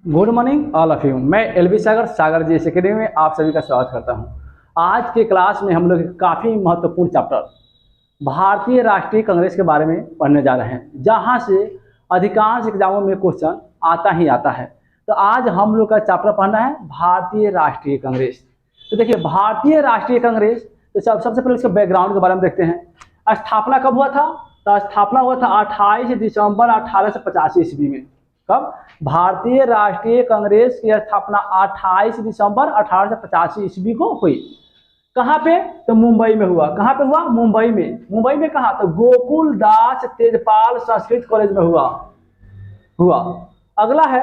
Good morning all of you. मैं LB सागर जी academy में आप सभी का स्वागत करता हूं। आज के क्लास में हम लोग काफ़ी महत्वपूर्ण चैप्टर भारतीय राष्ट्रीय कांग्रेस के बारे में पढ़ने जा रहे हैं, जहां से अधिकांश एग्जामों में क्वेश्चन आता ही आता है। तो आज हम लोग का चैप्टर पढ़ना है भारतीय राष्ट्रीय कांग्रेस। तो देखिए, भारतीय राष्ट्रीय कांग्रेस, तो सबसे पहले इसके बैकग्राउंड के बारे में देखते हैं। स्थापना कब हुआ था? तो स्थापना हुआ था 28 दिसंबर 1885 ईस्वी में। कब? भारतीय राष्ट्रीय कांग्रेस की स्थापना 28 दिसंबर 1885 ईस्वी को हुई। कहाँ पे? तो मुंबई में हुआ। कहाँ पे हुआ? मुंबई में। मुंबई में कहाँ? तो गोकुल दास तेजपाल संस्कृत कॉलेज में हुआ। अगला है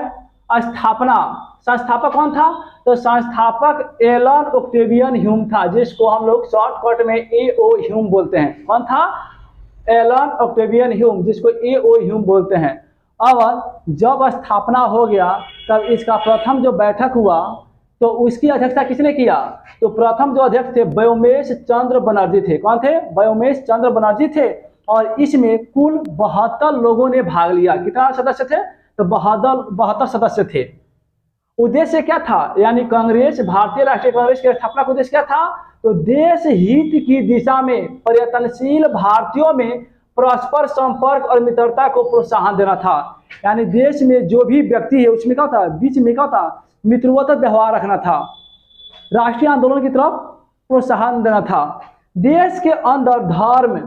स्थापना। संस्थापक कौन था? तो संस्थापक एलन ऑक्टेवियन ह्यूम था, जिसको हम लोग शॉर्टकट में एओ ह्यूम बोलते हैं। कौन था? एलन ऑक्टेवियन ह्यूम, जिसको एओ ह्यूम बोलते हैं। अब जब स्थापना हो गया तब इसका प्रथम जो बैठक हुआ तो उसकी अध्यक्षता किसने किया? तो प्रथम जो अध्यक्ष थे व्योमेश चंद्र बनर्जी थे। कौन थे? व्योमेश चंद्र बनर्जी थे। और इसमें कुल 72 लोगों ने भाग लिया। कितना सदस्य थे? तो 72 सदस्य थे। उद्देश्य क्या था? यानी कांग्रेस, भारतीय राष्ट्रीय कांग्रेस की स्थापना का उद्देश्य क्या था? तो देश हित की दिशा में प्रयत्नशील भारतीयों में परस्पर संपर्क और मित्रता को प्रोत्साहन देना था। यानी देश में जो भी व्यक्ति है उसमें क्या था? बीच में क्या था? मित्रवत व्यवहार रखना था। राष्ट्रीय आंदोलन की तरफ प्रोत्साहन देना था। देश के अंदर धर्म,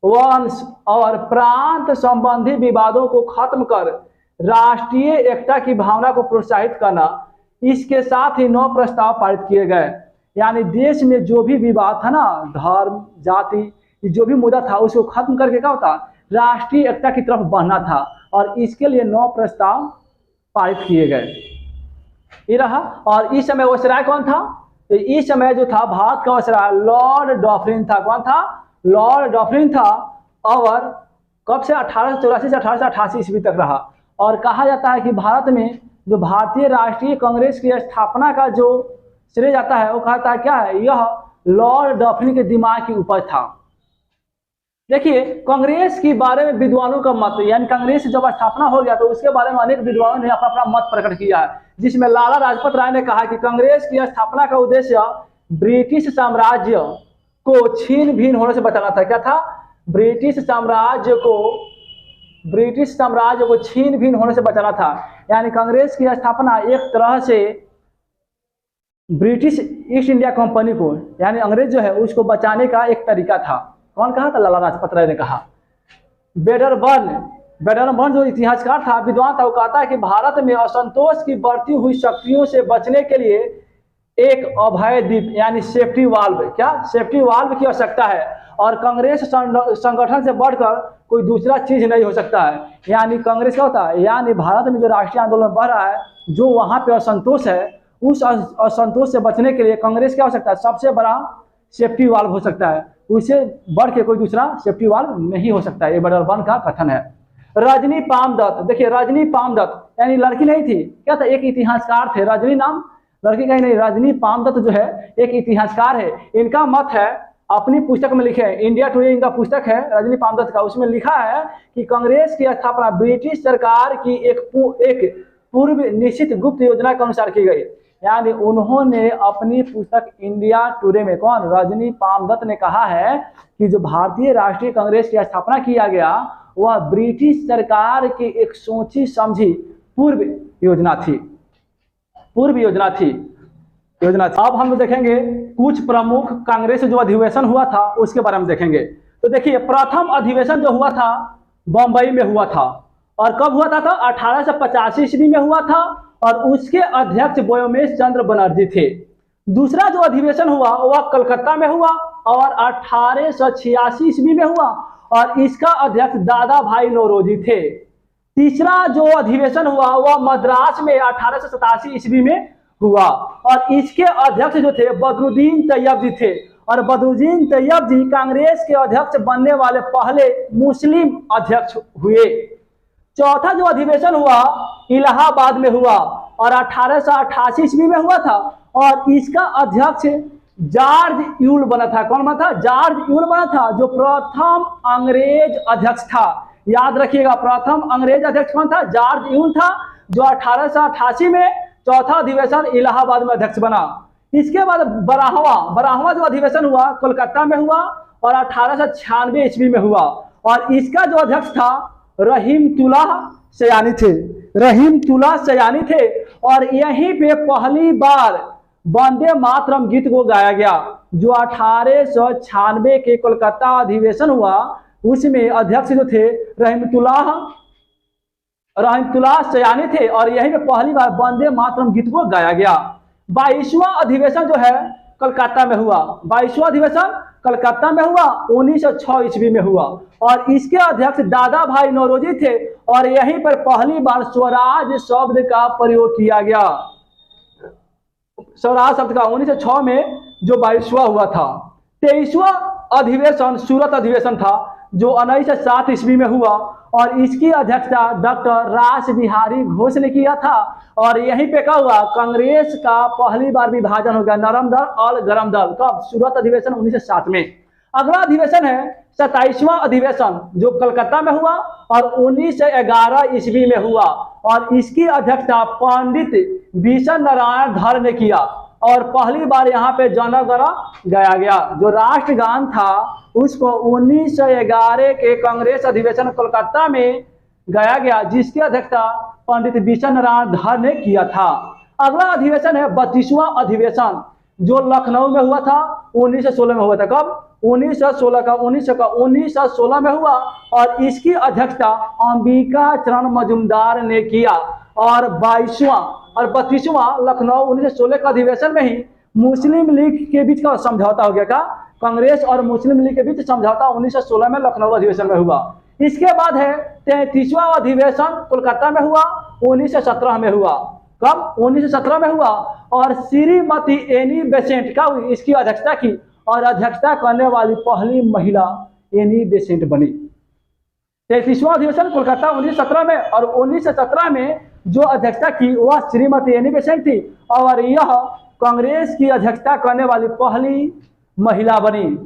वंश और प्रांत संबंधी विवादों को खत्म कर राष्ट्रीय एकता की भावना को प्रोत्साहित करना। इसके साथ ही 9 प्रस्ताव पारित किए गए। यानी देश में जो भी विवाद था ना, धर्म, जाति, जो भी मुद्दा था, उसको खत्म करके क्या होता? राष्ट्रीय एकता की तरफ बढ़ना था। और इसके लिए 9 प्रस्ताव पारित किए गए। ये रहा। और इस समय वायसराय कौन था? तो इस समय जो था भारत का वायसराय लॉर्ड डॉफरिन था। कौन था? लॉर्ड डॉफरिन था। और कब से? 1884 से 1888 ईस्वी तक रहा। और कहा जाता है कि भारत में जो भारतीय राष्ट्रीय कांग्रेस की स्थापना का जो श्रेय जाता है वो कहता है क्या है? यह लॉर्ड डॉफरिन के दिमाग की उपज था। देखिए, कांग्रेस के बारे में विद्वानों का मत, यानी कांग्रेस जब स्थापना हो गया तो उसके बारे में अनेक विद्वानों ने अपना अपना मत प्रकट किया है, जिसमें लाला लाजपत राय ने कहा कि कांग्रेस की स्थापना का उद्देश्य ब्रिटिश साम्राज्य को छीन भिन होने से बचाना था। क्या था? ब्रिटिश साम्राज्य को छीन भिन होने से बचाना था। यानी कांग्रेस की स्थापना एक तरह से ब्रिटिश ईस्ट इंडिया कंपनी को, यानी अंग्रेज जो है, उसको बचाने का एक तरीका था। कौन कहा था? लाला लाजपत राय ने कहा। बेडरबर्न जो इतिहासकार था, विद्वान था, वो कहता है कि भारत में असंतोष की बढ़ती हुई शक्तियों से बचने के लिए एक अभय द्वीप, यानी सेफ्टी वाल्व, क्या सेफ्टी वाल्व की आवश्यकता है। और कांग्रेस संगठन से बढ़कर कोई दूसरा चीज नहीं हो सकता है। यानी कांग्रेस क्या होता है? यानी भारत में जो राष्ट्रीय आंदोलन बढ़ रहा है, जो वहां पे असंतोष है, उस असंतोष से बचने के लिए कांग्रेस क्या हो सकता है? सबसे बड़ा सेफ्टी वाल्व हो सकता है। उससे बढ़ के कोई दूसरा सेफ्टी वाल्व नहीं हो सकता है। ये बेडरबर्न का कथन है। रजनी पामदत्त, देखिए रजनी पामदत्त यानी लड़की नहीं थी, क्या था? एक इतिहासकार थे। रजनी नाम लड़की का ही नहीं, रजनी पामदत्त जो है एक इतिहासकार है। इनका मत है, अपनी पुस्तक में लिखे हैं, इंडिया टुडे इनका पुस्तक है रजनी पामदत्त का। उसमें लिखा है कि कांग्रेस की स्थापना ब्रिटिश सरकार की एक पूर्व निश्चित गुप्त योजना के अनुसार की गई। यानी उन्होंने अपनी पुस्तक इंडिया टुडे में, कौन? रजनी पामदत्त ने कहा है कि जो भारतीय राष्ट्रीय कांग्रेस की स्थापना किया गया वह ब्रिटिश सरकार की एक सोची समझी पूर्व योजना थी। अब हम देखेंगे कुछ प्रमुख कांग्रेस जो अधिवेशन हुआ था उसके बारे में देखेंगे। तो देखिए, प्रथम अधिवेशन जो हुआ था बंबई में हुआ था। और कब हुआ था? 1885 ईस्वी में हुआ था। और उसके अध्यक्ष व्योमेश चंद्र बनर्जी थे। दूसरा जो अधिवेशन हुआ वह कलकत्ता में हुआ और 1886 ईस्वी में हुआ। और इसका अध्यक्ष दादा भाई नौरोजी थे। तीसरा जो अधिवेशन हुआ वह मद्रास में 1887 ईस्वी में हुआ। और इसके अध्यक्ष जो थे बदरुद्दीन तैयब जी थे। और बदरुद्दीन तैयब जी कांग्रेस के अध्यक्ष बनने वाले पहले मुस्लिम अध्यक्ष हुए। चौथा जो अधिवेशन हुआ इलाहाबाद में हुआ और 1888 ईस्वी में हुआ था। और इसका अध्यक्ष जॉर्ज यूल बना था। कौन बना था? जॉर्ज यूल बना था, जो प्रथम अंग्रेज अध्यक्ष था। याद रखिएगा, प्रथम अंग्रेज अध्यक्ष कौन था? जॉर्ज यूल था। जो 1888 में चौथा अधिवेशन इलाहाबाद में अध्यक्ष बना। इसके बाद बारहवां जो अधिवेशन हुआ कोलकाता में हुआ और 1896 ईस्वी में हुआ, और इसका जो अध्यक्ष था रहीमतुल्लाह सयानी थे। और यहीं पे पहली बार वंदे मातरम गीत को गाया गया। जो 1896 के कोलकाता अधिवेशन हुआ उसमें अध्यक्ष जो थे रहीमतुल्लाह सयानी थे, और यहीं पे पहली बार वंदे मातरम गीत को गाया गया। 22वां अधिवेशन जो है कलकत्ता में हुआ। 22वां अधिवेशन कलकत्ता में हुआ 1906 ईस्वी में हुआ, और इसके अध्यक्ष दादा भाई नौरोजी थे, और यहीं पर पहली बार स्वराज शब्द का प्रयोग किया गया। स्वराज शब्द का 1906 में जो 22वां हुआ था। 23वां अधिवेशन सूरत अधिवेशन था जो 1907 ईस्वी में हुआ, और इसकी अध्यक्षता डॉक्टर रास बिहारी घोष ने किया था। और यहीं पे क्या हुआ, कांग्रेस का पहली बार विभाजन हो गया, नरम दल और गरम दल। कब? सूरत अधिवेशन 1907 में। अगला अधिवेशन है 27वां अधिवेशन जो कलकत्ता में हुआ और 1911 ईस्वी में हुआ, और इसकी अध्यक्षता पंडित बिशन नारायण धर ने किया। और पहली बार यहाँ पे जनगण गाया गया। जो राष्ट्रगान था उसको 1911 के कांग्रेस अधिवेशन कोलकाता में गाया गया, जिसकी अध्यक्षता पंडित बिशन नारायण धर ने किया था। अगला अधिवेशन है 32वां अधिवेशन जो लखनऊ में हुआ था 1916 में हुआ था। कब? 1916 में हुआ, और इसकी अध्यक्षता अंबिका चरण मजुमदार ने किया। और 22वां और 32वां लखनऊ 1916 का अधिवेशन में ही मुस्लिम लीग के बीच का समझौता हो गया। का कांग्रेस और मुस्लिम लीग के बीच समझौता 1916 में लखनऊ अधिवेशन में हुआ। इसके बाद है 33वां अधिवेशन कोलकाता में हुआ 1917 में हुआ। कब? 1917 में हुआ, और श्रीमती एनी बेसेंट का इसकी अध्यक्षता की, और अध्यक्षता करने वाली पहली महिला एनी बेसेंट बनी। 33वां अधिवेशन कोलकाता 1917 में, और 1917 में जो अध्यक्षता की वह श्रीमती एनी बेसेंट थी, और यह कांग्रेस की अध्यक्षता करने वाली पहली महिला बनी।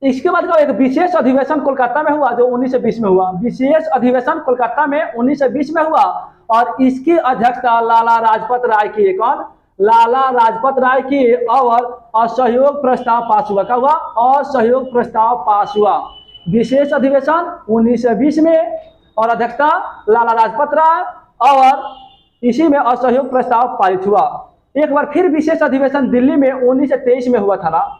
इसके बाद का एक विशेष अधिवेशन कोलकाता में हुआ जो 1920 में हुआ। विशेष अधिवेशन कोलकाता में 1920 में हुआ, और इसकी अध्यक्षता लाला लाजपत राय की। कौन? लाला लाजपत राय की, और असहयोग प्रस्ताव पास हुआ। क्या हुआ? असहयोग प्रस्ताव पास हुआ। विशेष अधिवेशन 1920 में, और अध्यक्षता लाला लाजपत राय, और इसी में असहयोग प्रस्ताव पारित हुआ। एक बार फिर विशेष अधिवेशन दिल्ली में 1923 में हुआ था ना,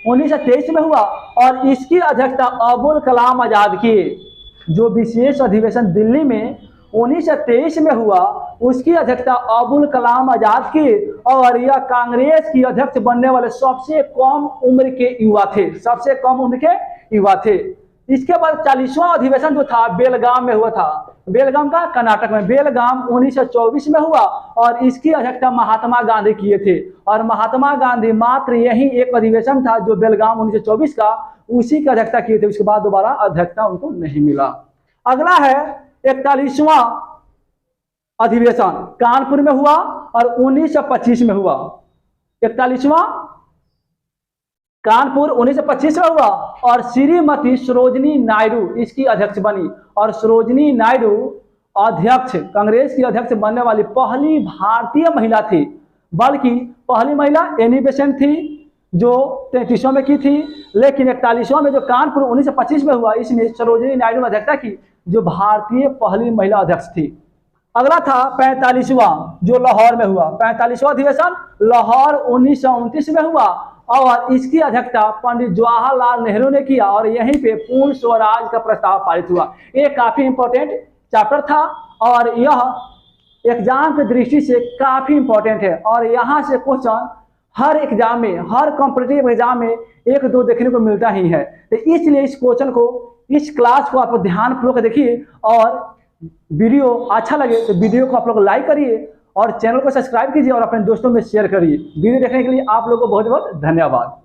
1923 में हुआ, और इसकी अध्यक्षता अबुल कलाम आजाद की। जो विशेष अधिवेशन दिल्ली में 1923 में हुआ उसकी अध्यक्षता अबुल कलाम आजाद की, और यह कांग्रेस की अध्यक्ष बनने वाले सबसे कम उम्र के युवा थे। सबसे कम उम्र के युवा थे। इसके बाद 40वां अधिवेशन जो था बेलगाम में हुआ था। बेलगाम का कर्नाटक में। बेलगाम 1924 में हुआ, और इसकी अध्यक्षता महात्मा गांधी किए थे। और महात्मा गांधी मात्र यही एक अधिवेशन था जो बेलगाम 1924 का, उसी की अध्यक्षता किए थे। उसके बाद दोबारा अध्यक्षता उनको नहीं मिला। अगला है 41वां अधिवेशन कानपुर में हुआ और 1925 में हुआ। 41वां कानपुर 1925 में हुआ, और श्रीमती सरोजनी नायडू इसकी अध्यक्ष बनी। और सरोजनी नायडू अध्यक्ष, कांग्रेस की अध्यक्ष बनने वाली पहली भारतीय महिला थी। बल्कि पहली महिला एनी बेसेंट थी जो 33वां में की थी, लेकिन 41वां में जो कानपुर 1925 में हुआ इसमें सरोजनी नायडू ने अध्यक्षता की, जो भारतीय पहली महिला अध्यक्ष थी। अगला था 45वां जो लाहौर में हुआ। 45वां अधिवेशन लाहौर 1929 में हुआ, और इसकी अध्यक्षता पंडित जवाहरलाल नेहरू ने किया, और यहीं पे पूर्ण स्वराज का प्रस्ताव पारित हुआ। ये काफी इंपॉर्टेंट चैप्टर था, और यह एग्जाम की दृष्टि से काफी इंपॉर्टेंट है। और यहाँ से क्वेश्चन हर एग्जाम में, हर कॉम्पिटिटिव एग्जाम में 1-2 देखने को मिलता ही है। तो इसलिए इस क्वेश्चन को, इस क्लास को आप ध्यानपूर्वक देखिए, और वीडियो अच्छा लगे तो वीडियो को आप लोग लाइक करिए, और चैनल को सब्सक्राइब कीजिए, और अपने दोस्तों में शेयर करिए। वीडियो देखने के लिए आप लोगों को बहुत बहुत धन्यवाद।